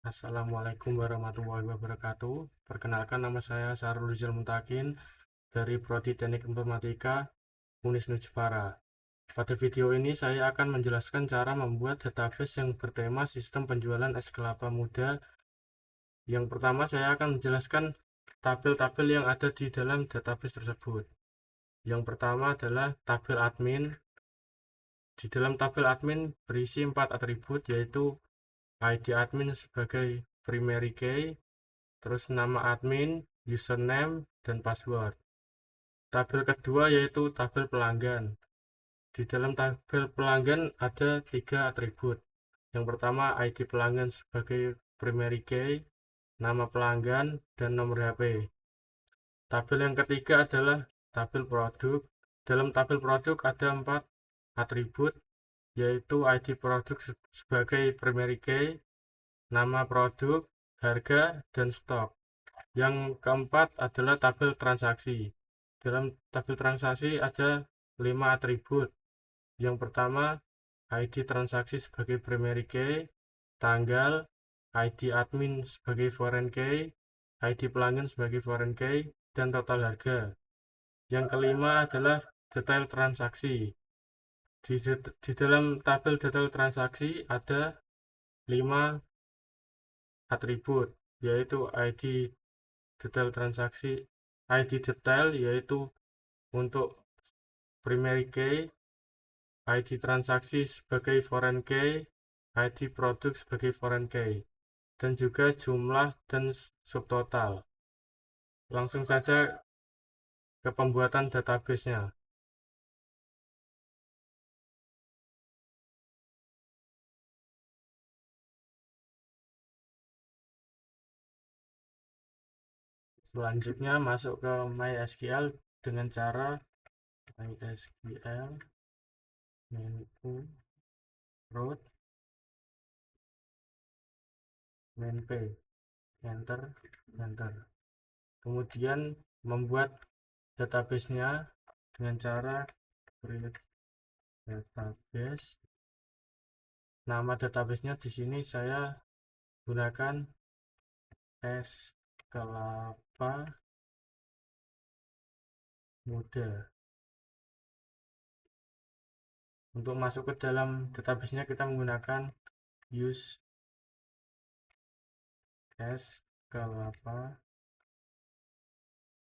Assalamualaikum warahmatullahi wabarakatuh. Perkenalkan, nama saya Sarul Rizal Muntakin dari Prodi Teknik Informatika Unisnu Jepara. Pada video ini saya akan menjelaskan cara membuat database yang bertema sistem penjualan es kelapa muda. Yang pertama, saya akan menjelaskan tabel-tabel yang ada di dalam database tersebut. Yang pertama adalah tabel admin. Di dalam tabel admin berisi 4 atribut, yaitu ID admin sebagai primary key, terus nama admin, username, dan password. Tabel kedua yaitu tabel pelanggan. Di dalam tabel pelanggan ada 3 atribut. Yang pertama ID pelanggan sebagai primary key, nama pelanggan, dan nomor HP. Tabel yang ketiga adalah tabel produk. Dalam tabel produk ada 4 atribut, yaitu ID produk sebagai primary key, nama produk, harga, dan stok. Yang keempat adalah tabel transaksi. Dalam tabel transaksi ada 5 atribut. Yang pertama, ID transaksi sebagai primary key, tanggal, ID admin sebagai foreign key, ID pelanggan sebagai foreign key, dan total harga. Yang kelima adalah detail transaksi. Di dalam tabel detail transaksi ada 5 atribut, yaitu ID detail transaksi, ID detail yaitu untuk primary key, ID transaksi sebagai foreign key, ID produk sebagai foreign key, dan juga jumlah dan subtotal. Langsung saja ke pembuatan database-nya. Selanjutnya masuk ke MySQL dengan cara MySQL menu root main p, enter, enter. Kemudian membuat database-nya dengan cara create database. Nama database-nya di sini saya gunakan es kelapa muda. Untuk masuk ke dalam database-nya kita menggunakan use es kelapa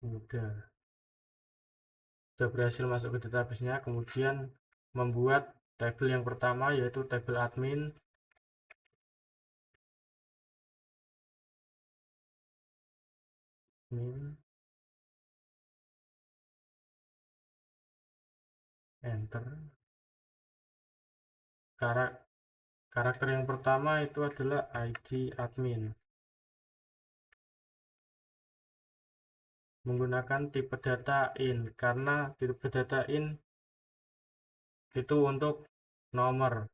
muda. Sudah berhasil masuk ke database-nya, kemudian membuat tabel yang pertama yaitu tabel admin. Enter. Karakter yang pertama itu adalah ID admin. Menggunakan tipe data in, karena tipe data in itu untuk nomor.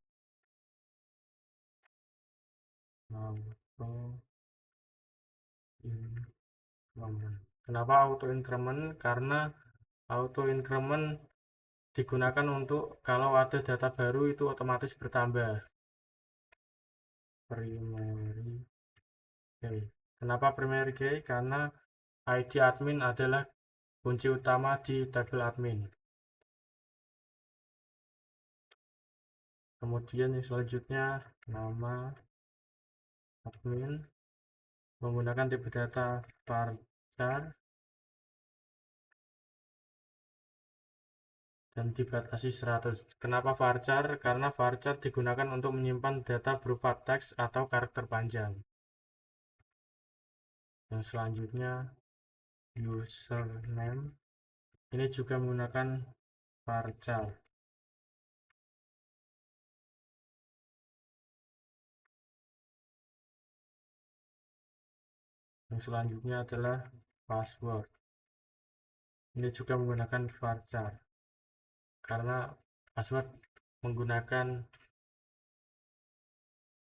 Kenapa auto increment? Karena auto increment digunakan untuk kalau ada data baru itu otomatis bertambah. Primary key. Kenapa primary key? Karena ID admin adalah kunci utama di tabel admin. Kemudian yang selanjutnya nama admin menggunakan tipe data varchar dan dibatasi 100. Kenapa varchar? Karena varchar digunakan untuk menyimpan data berupa teks atau karakter panjang. Yang selanjutnya username, ini juga menggunakan varchar. Yang selanjutnya adalah password. Ini juga menggunakan varchar karena password menggunakan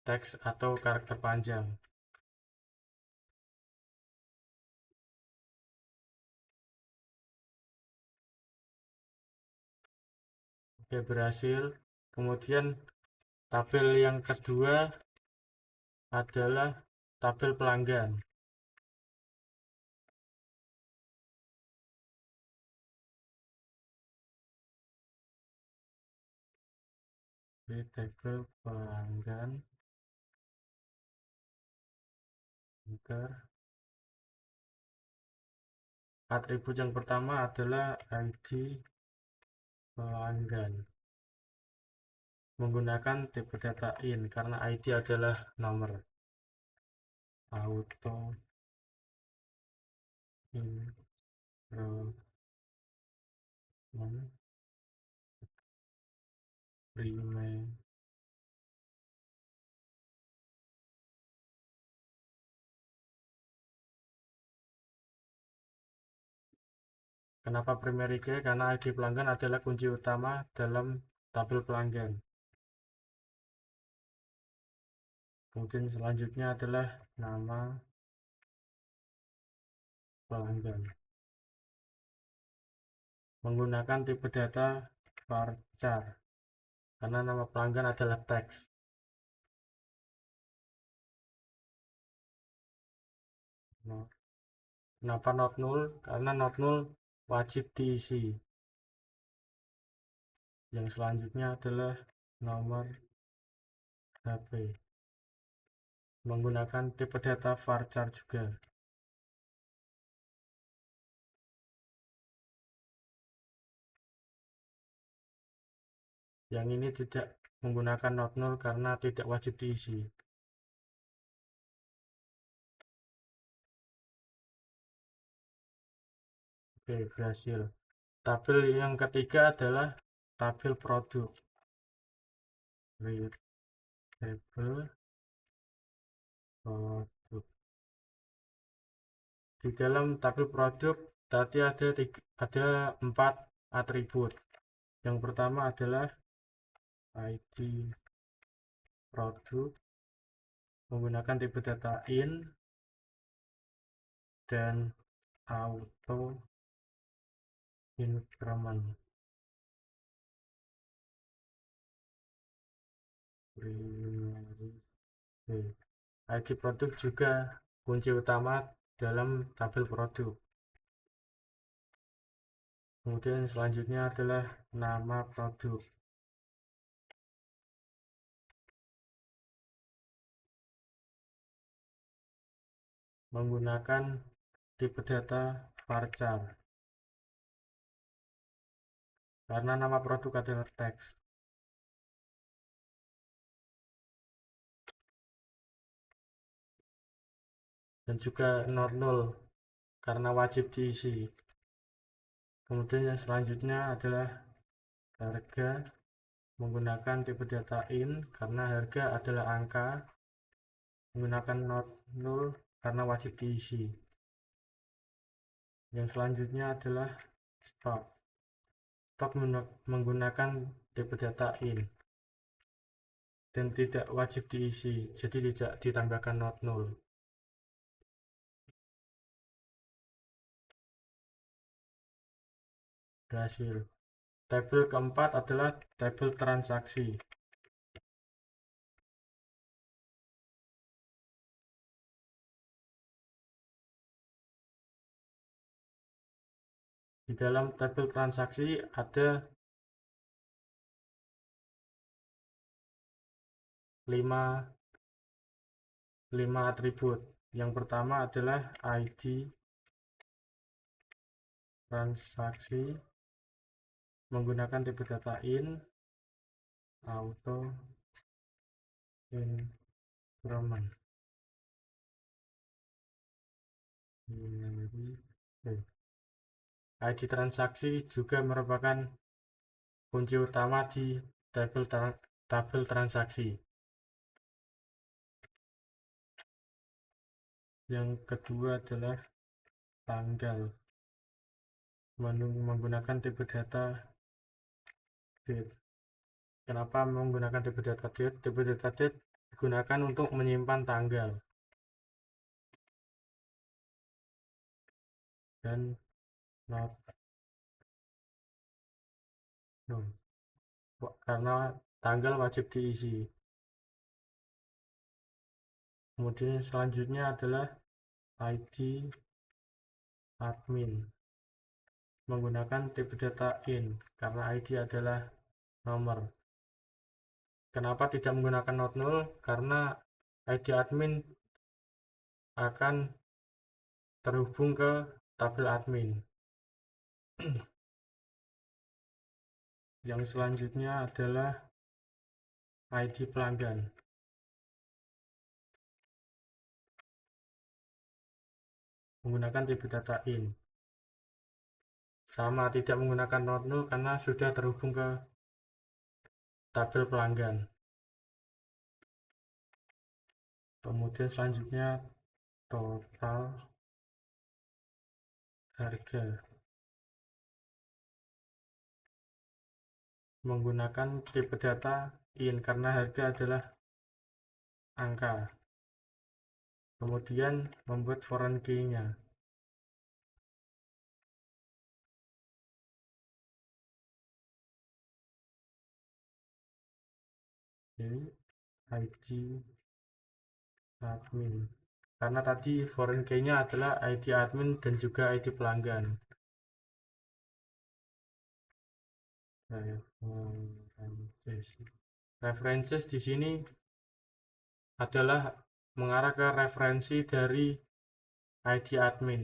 teks atau karakter panjang. Oke, berhasil. Kemudian tabel yang kedua adalah tabel pelanggan. Di tabel pelanggan, enter. Atribut yang pertama adalah ID pelanggan. Menggunakan tipe data in karena ID adalah nomor. Auto increment remain. Kenapa primary key? Karena ID pelanggan adalah kunci utama dalam tabel pelanggan. Kemudian selanjutnya adalah nama pelanggan. Menggunakan tipe data varchar karena nama pelanggan adalah teks. Kenapa not null? Karena not null wajib diisi. Yang selanjutnya adalah nomor HP. Menggunakan tipe data varchar juga. Yang ini tidak menggunakan not null karena tidak wajib diisi. Oke, berhasil. Tabel yang ketiga adalah tabel produk. Read tabel produk. Di dalam tabel produk tadi ada 4 atribut. Yang pertama adalah ID produk menggunakan tipe data in dan auto increment primary key. ID produk juga kunci utama dalam tabel produk. Kemudian selanjutnya adalah nama produk. Menggunakan tipe data varchar karena nama produk adalah teks. Dan juga not null karena wajib diisi. Kemudian yang selanjutnya adalah harga menggunakan tipe data in karena harga adalah angka, menggunakan not null karena wajib diisi. Yang selanjutnya adalah stock. Stock menggunakan tipe data in dan tidak wajib diisi, jadi tidak ditambahkan not null. Berhasil. Tabel keempat adalah tabel transaksi. Di dalam tabel transaksi ada 5 atribut. Yang pertama adalah ID transaksi menggunakan tipe data in, auto increment. ID transaksi juga merupakan kunci utama di tabel transaksi. Yang kedua adalah tanggal menggunakan tipe data date. Kenapa menggunakan tipe data date? Tipe data date digunakan untuk menyimpan tanggal dan not no, karena tanggal wajib diisi. Kemudian selanjutnya adalah ID admin menggunakan tipe data in karena ID adalah nomor. Kenapa tidak menggunakan not null? Karena ID admin akan terhubung ke tabel admin. Yang selanjutnya adalah ID pelanggan menggunakan tipe data in. Sama, tidak menggunakan not null karena sudah terhubung ke tabel pelanggan. Kemudian selanjutnya total harga menggunakan tipe data in karena harga adalah angka. Kemudian membuat foreign key-nya. Ini ID admin. Karena tadi foreign key-nya adalah ID admin dan juga ID pelanggan. References di sini adalah mengarah ke referensi dari ID admin.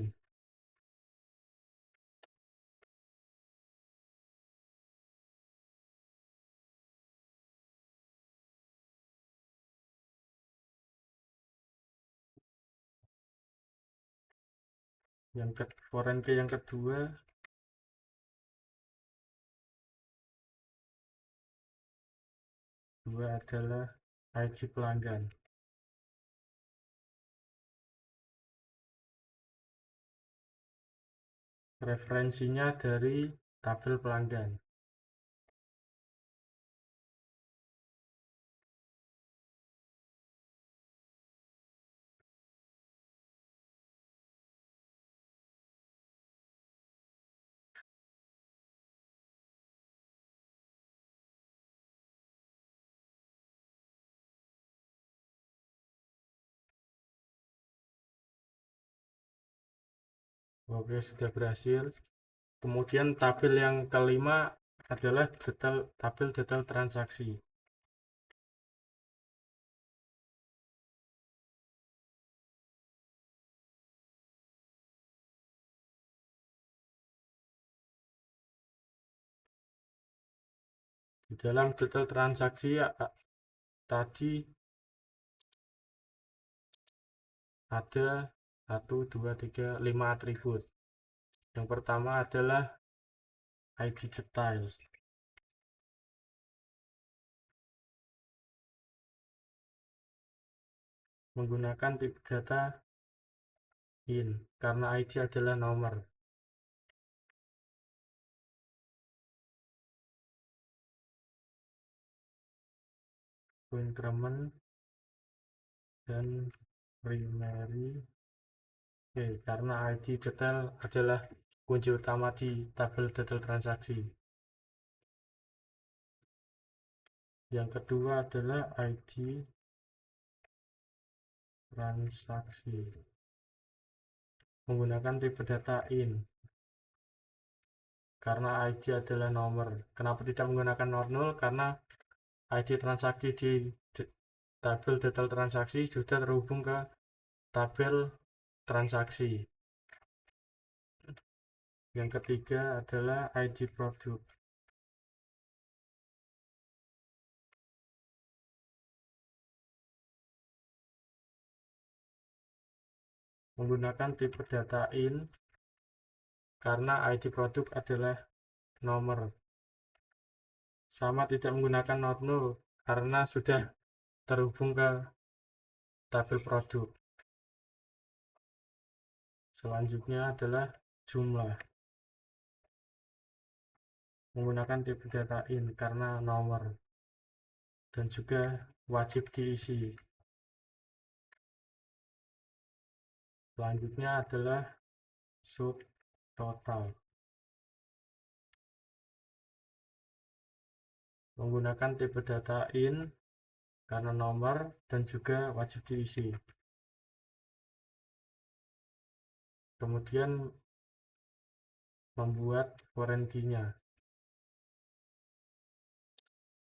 Foreign key yang kedua adalah ID pelanggan. Referensinya dari tabel pelanggan. Oke, sudah berhasil. Kemudian tabel yang kelima adalah tabel detail transaksi. Di dalam detail transaksi tadi ada 1, 2, 3, 5 atribut. Yang pertama adalah ID detail. Menggunakan tipe data in karena ID adalah nomor. Increment dan primary karena ID detail adalah kunci utama di tabel detail transaksi. Yang kedua adalah ID transaksi menggunakan tipe data in karena ID adalah nomor. Kenapa tidak menggunakan not null? Karena ID transaksi di tabel detail transaksi sudah terhubung ke tabel transaksi. Yang ketiga adalah ID produk menggunakan tipe data in karena ID produk adalah nomor. Sama, tidak menggunakan not null karena sudah terhubung ke tabel produk. Selanjutnya adalah jumlah menggunakan tipe data in karena nomor dan juga wajib diisi. Selanjutnya adalah subtotal menggunakan tipe data in karena nomor dan juga wajib diisi. Kemudian membuat foreign key-nya.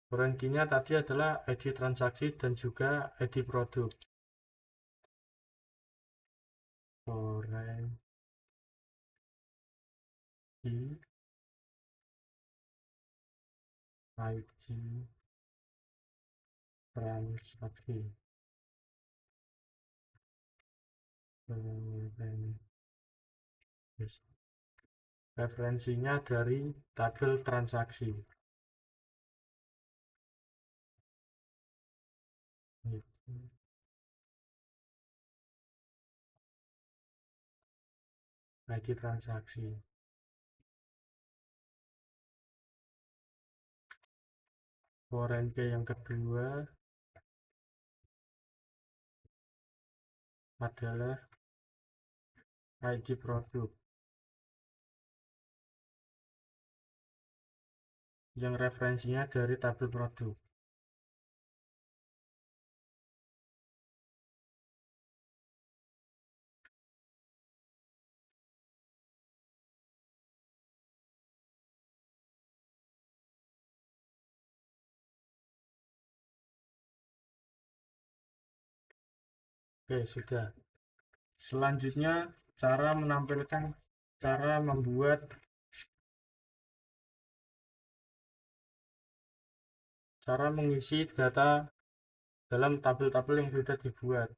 Foreign key-nya tadi adalah ID transaksi dan juga ID produk. Foreign key ID transaksi. Referensinya dari tabel transaksi. ID transaksi. Foreign key yang kedua adalah ID produk yang referensinya dari tabel produk. Oke, sudah. Selanjutnya cara membuat cara mengisi data dalam tabel-tabel yang sudah dibuat.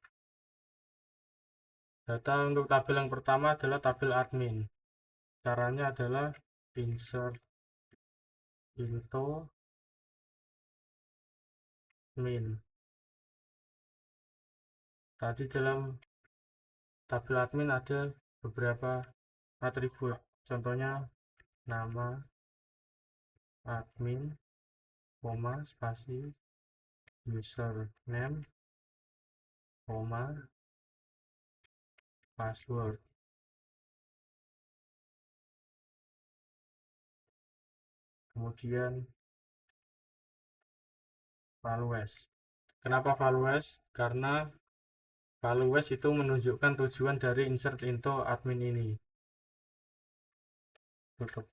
Data untuk tabel yang pertama adalah tabel admin. Caranya adalah insert into min. Tadi dalam tabel admin ada beberapa atribut. Contohnya nama admin, koma, spasi, username, koma, password. Kemudian values. Kenapa values? Karena values itu menunjukkan tujuan dari insert into admin ini. Tutup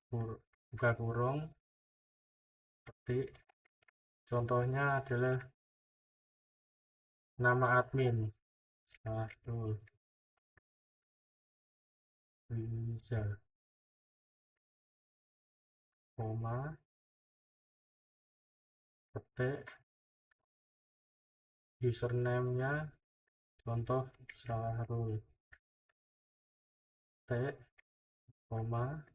buka kurung, ketik. Contohnya adalah nama admin. Sahrul Rizal, koma, ketik. Username-nya contoh Sahrul T, koma,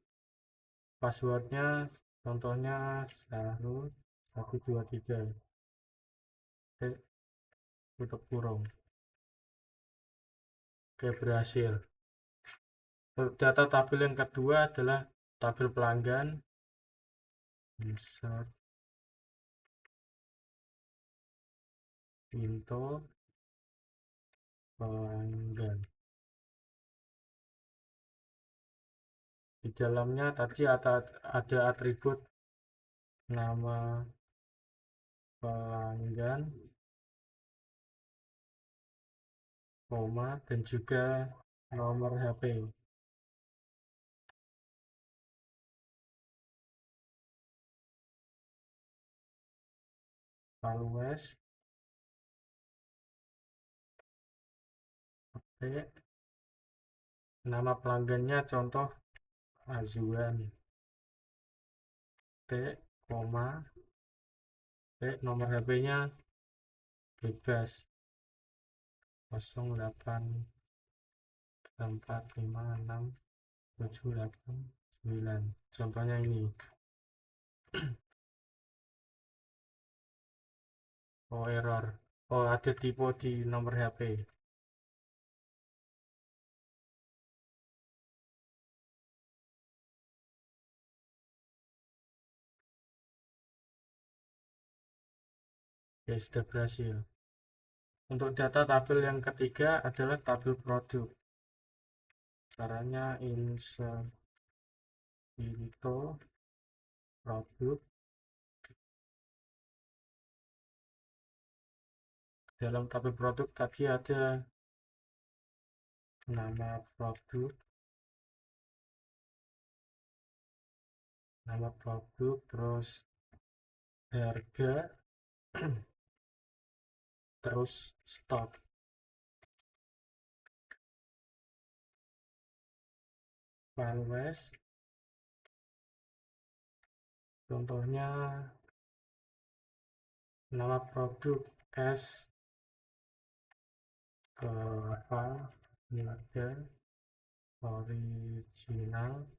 passwordnya contohnya Sahrul 123 T, tutup kurung. Oke, berhasil. Data tabel yang kedua adalah tabel pelanggan. Insert into pelanggan. Di dalamnya tadi ada atribut nama pelanggan, koma, dan juga nomor HP. Values, nama pelanggannya contoh Azuan, T, koma, nomor HP-nya bebas 08456789. Contohnya ini. Oh, error. Oh, ada tipe di nomor HP. Ya, sudah berhasil. Untuk data tabel yang ketiga adalah tabel produk. Caranya insert into produk. Dalam tabel produk tadi ada nama produk, nama produk, terus harga, terus stok. Finalize, contohnya nama produk S kelapa muda original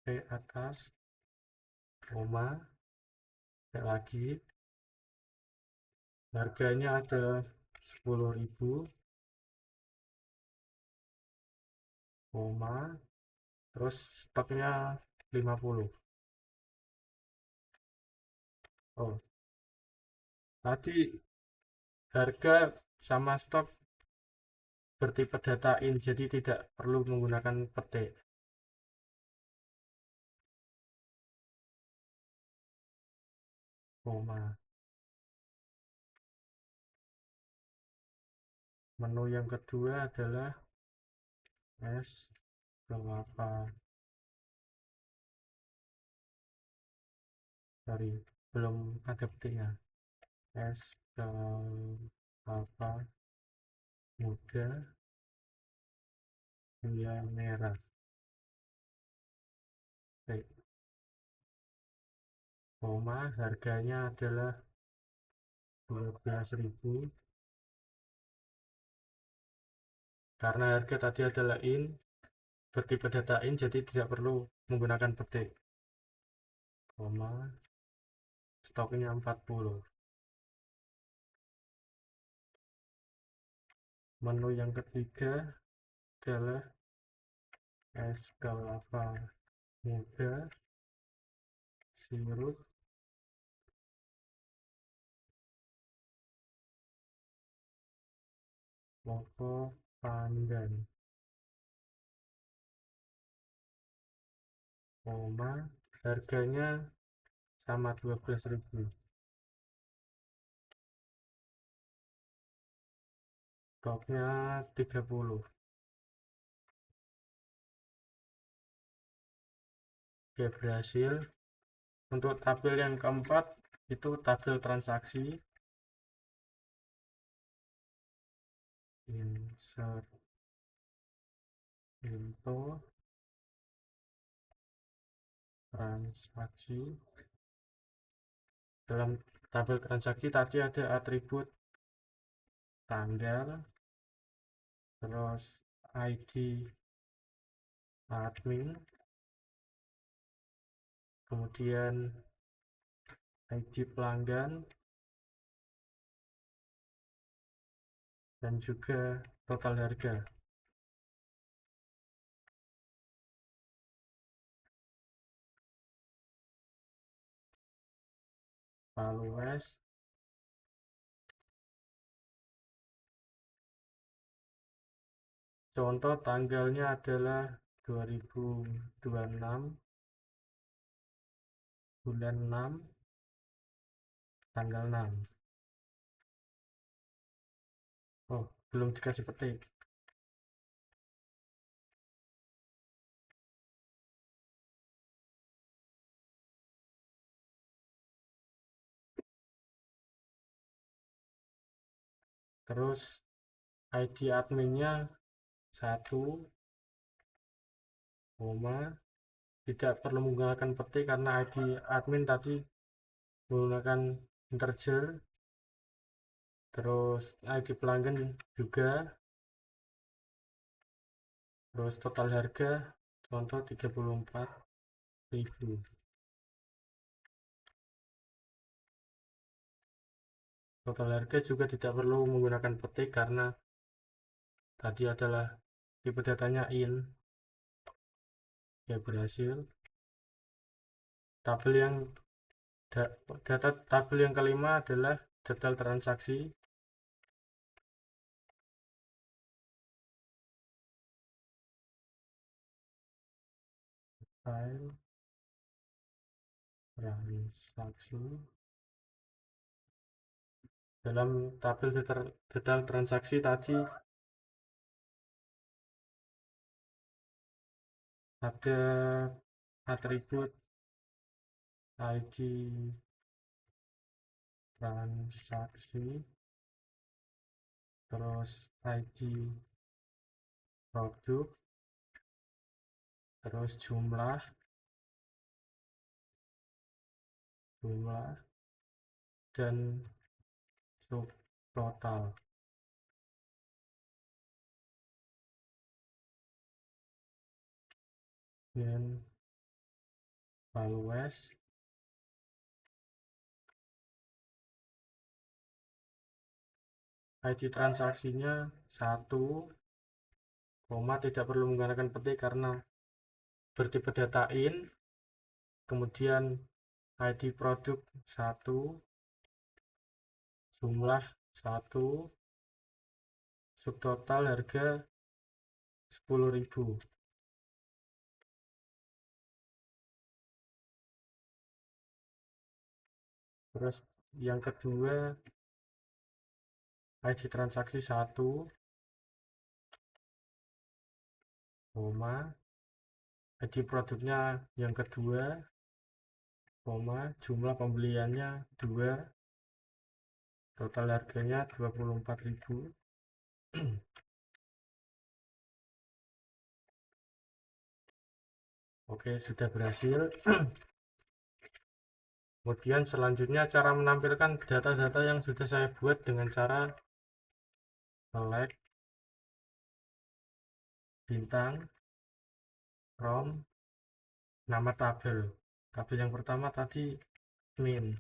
P atas koma lagi harganya ada 10.000 koma terus stoknya 50. Oh, tadi harga sama stok bertipe data in, jadi tidak perlu menggunakan petik. Koma. Menu yang kedua adalah es kelapa. Sorry, belum ada petiknya. Es kelapa muda gula merah. Baik. Koma, harganya adalah 12.000. Karena harga tadi adalah in, bertipe data in, jadi tidak perlu menggunakan petik. Koma, stoknya 40. Menu yang ketiga adalah es kelapa muda sirup logo pandan. Koma, harganya sama 12.000. Stoknya 30. Oke, berhasil. Untuk tabel yang keempat itu tabel transaksi. Insert info transaksi. Dalam tabel transaksi tadi ada atribut tanggal, terus ID admin, kemudian ID pelanggan, dan juga total harga. Values, contoh tanggalnya adalah 2026 bulan 6 tanggal 6. Oh, belum dikasih petik. Terus ID adminnya 1, tidak perlu menggunakan petik karena ID admin tadi menggunakan integer. Terus ID pelanggan juga. Terus total harga contoh 34.000. Total harga juga tidak perlu menggunakan petik karena tadi adalah tipe datanya in. Ya, berhasil. Tabel yang data tabel yang kelima adalah detail transaksi. File transaksi. Dalam tabel detail transaksi tadi ada atribut ID transaksi, terus ID produk, terus jumlah dan subtotal. Dan values ID transaksinya 1, tidak perlu menggunakan petik karena bertipe data in. Kemudian ID produk 1, jumlah 1, subtotal harga 10.000. Terus yang kedua ID transaksi 1, ID produknya yang kedua, jumlah pembeliannya 2, total harganya 24.000. Oke, sudah berhasil. Kemudian selanjutnya cara menampilkan data-data yang sudah saya buat dengan cara select bintang from nama tabel. Tabel yang pertama tadi min.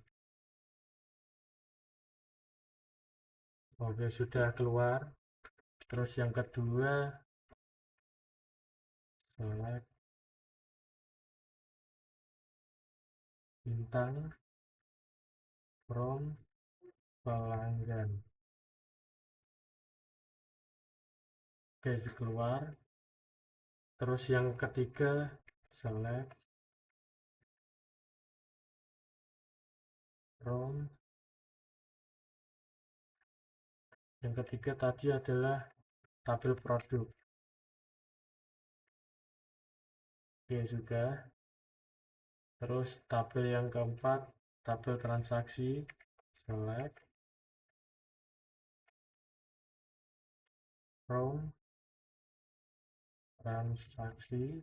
Oke, sudah keluar. Terus yang kedua select bintang from pelanggan. Oke, keluar. Terus yang ketiga select from, yang ketiga tadi adalah tabel produk. Oke, sudah. Terus tabel yang keempat, tabel transaksi, select from transaksi.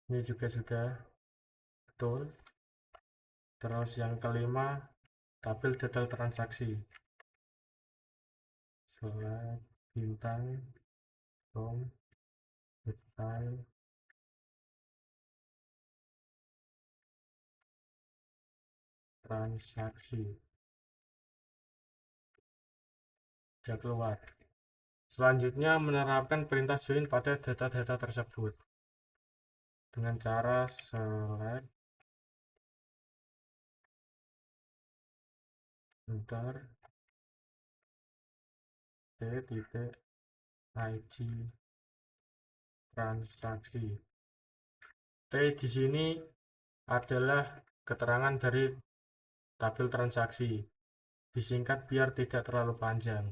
Ini juga sudah betul. Terus yang kelima, tabel detail transaksi, select bintang from detail transaksi. Sudah keluar. Selanjutnya menerapkan perintah join pada data-data tersebut dengan cara select enter t.id transaksi. T di sini adalah keterangan dari tabel transaksi. Disingkat biar tidak terlalu panjang.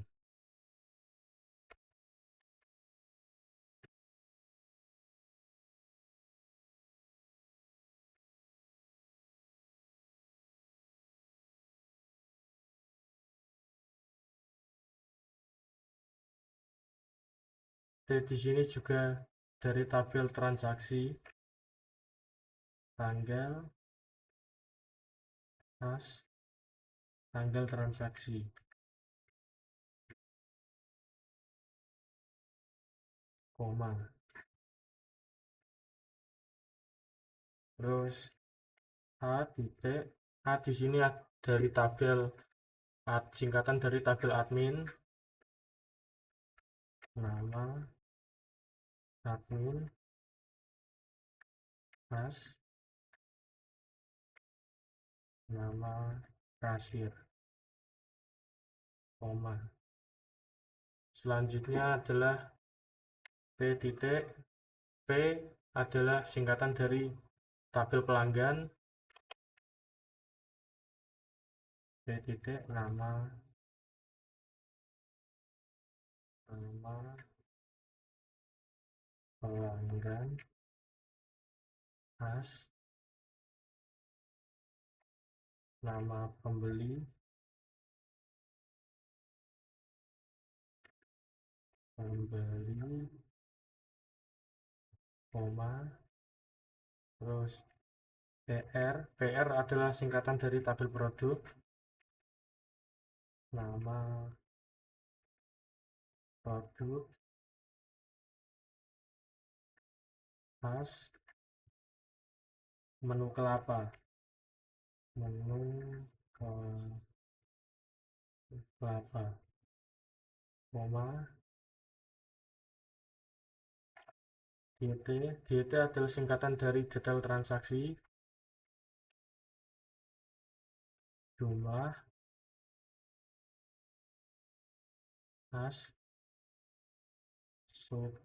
Di sini juga dari tabel transaksi, tanggal, tanggal transaksi, koma. Terus A di sini dari tabel singkatan dari tabel admin, nama admin, nama kasir, koma. Selanjutnya adalah P adalah singkatan dari tabel pelanggan, nama pelanggan, as, nama pembeli, koma, terus PR adalah singkatan dari tabel produk, nama produk, as, menu kelapa, koma, DT adalah singkatan dari detail transaksi, jumlah, as, sub,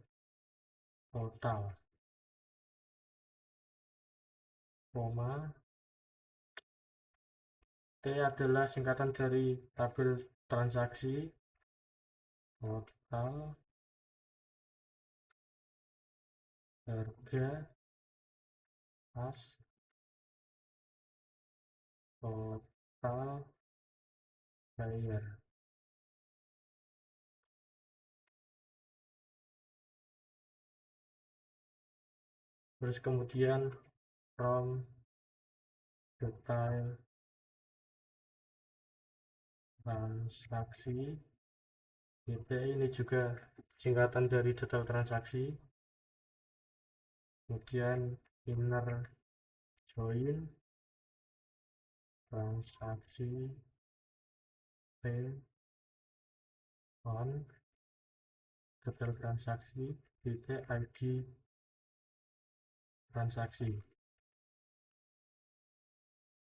total, koma, T adalah singkatan dari tabel transaksi, total, harga, as, total, bayar. Terus kemudian from detail transaksi, DT ini juga singkatan dari detail transaksi, kemudian inner join transaksi P on detail transaksi titik ID transaksi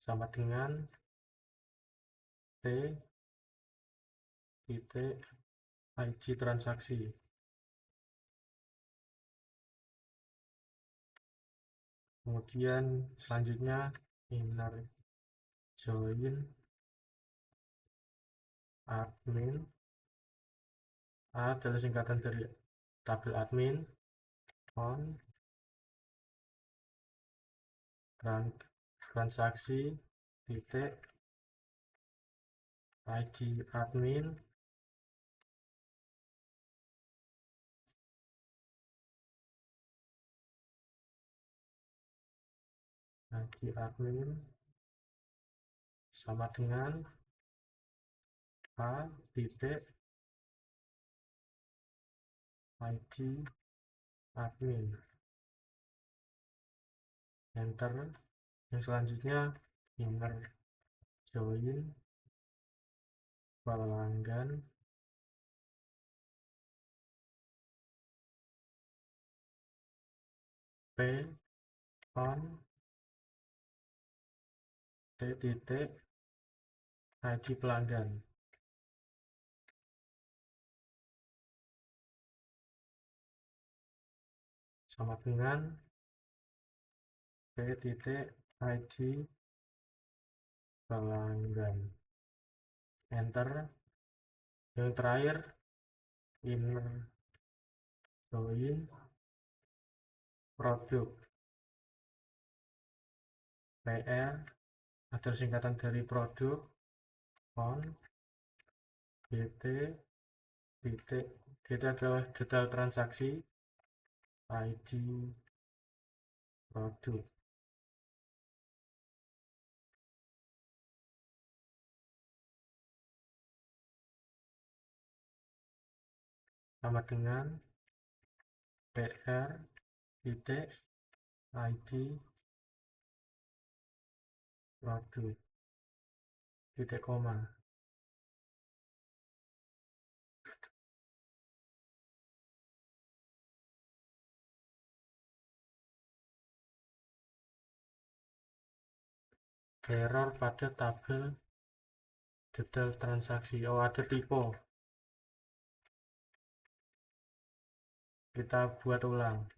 sama dengan T titik ID transaksi. Kemudian selanjutnya inner join admin, A adalah singkatan dari tabel admin, on transaksi titik ID admin, sama dengan A titik ID admin, enter. Yang selanjutnya inner join pelanggan, P on T titik ID pelanggan, sama dengan P titik ID pelanggan, enter. Yang terakhir inner join produk, PR adalah singkatan dari produk, on DT titik DT adalah detail transaksi, ID produk, sama dengan PR titik ID produk titik koma. Error pada tabel detail transaksi. Oh, ada typo. Kita buat ulang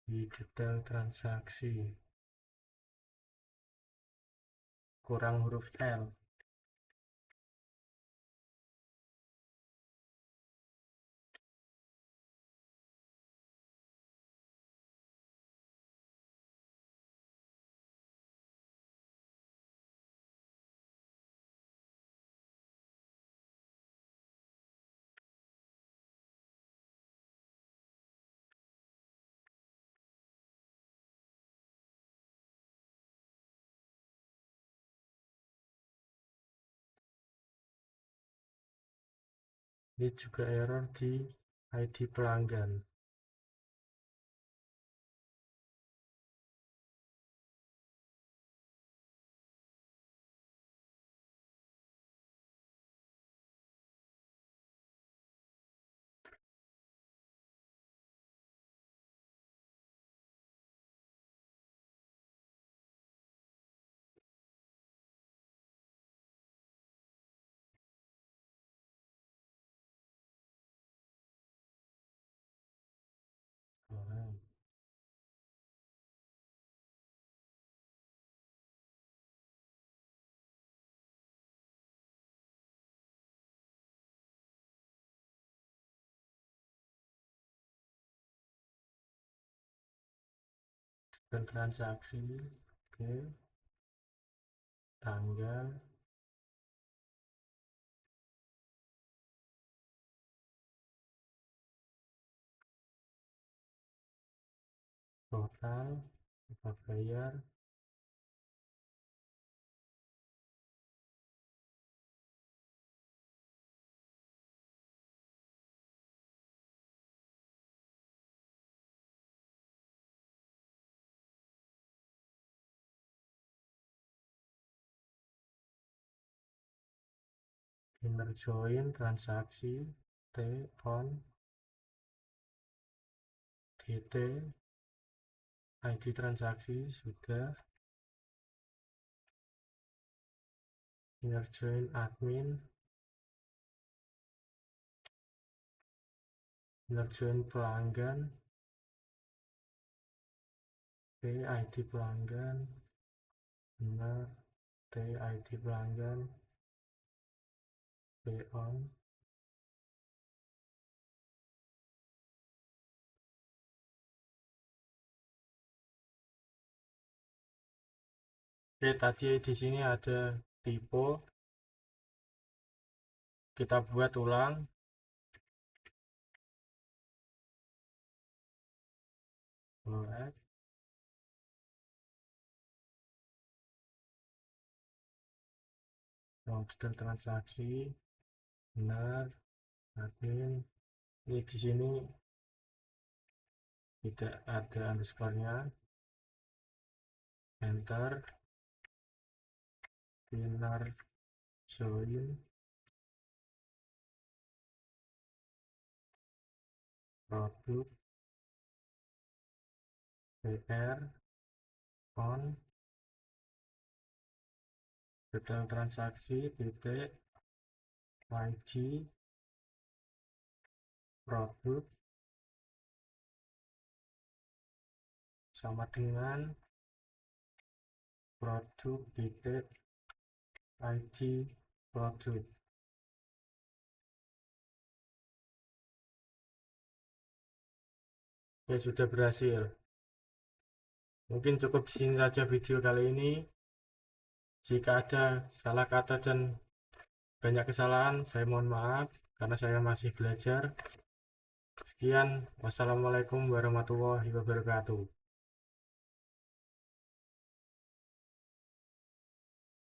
di detail transaksi, kurang huruf L. Ini juga error di ID pelanggan. Dan transaksi, oke, tanggal, total, apa bayar, inner join, transaksi, T on, DT, ID transaksi sudah, inner join admin, inner join pelanggan, P ID pelanggan, benar, T ID pelanggan, P on, oke, tadi di sini ada typo, kita buat ulang. Select, detail transaksi, benar, admin. Ini di sini tidak ada underscore-nya, enter, inner join, produk, PR, on, detail transaksi, titik, IG, produk, sama dengan produk, titik, IG, produk. Ya, sudah berhasil. Mungkin cukup di sini saja video kali ini. Jika ada salah kata dan banyak kesalahan, saya mohon maaf karena saya masih belajar. Sekian, wassalamualaikum warahmatullahi wabarakatuh.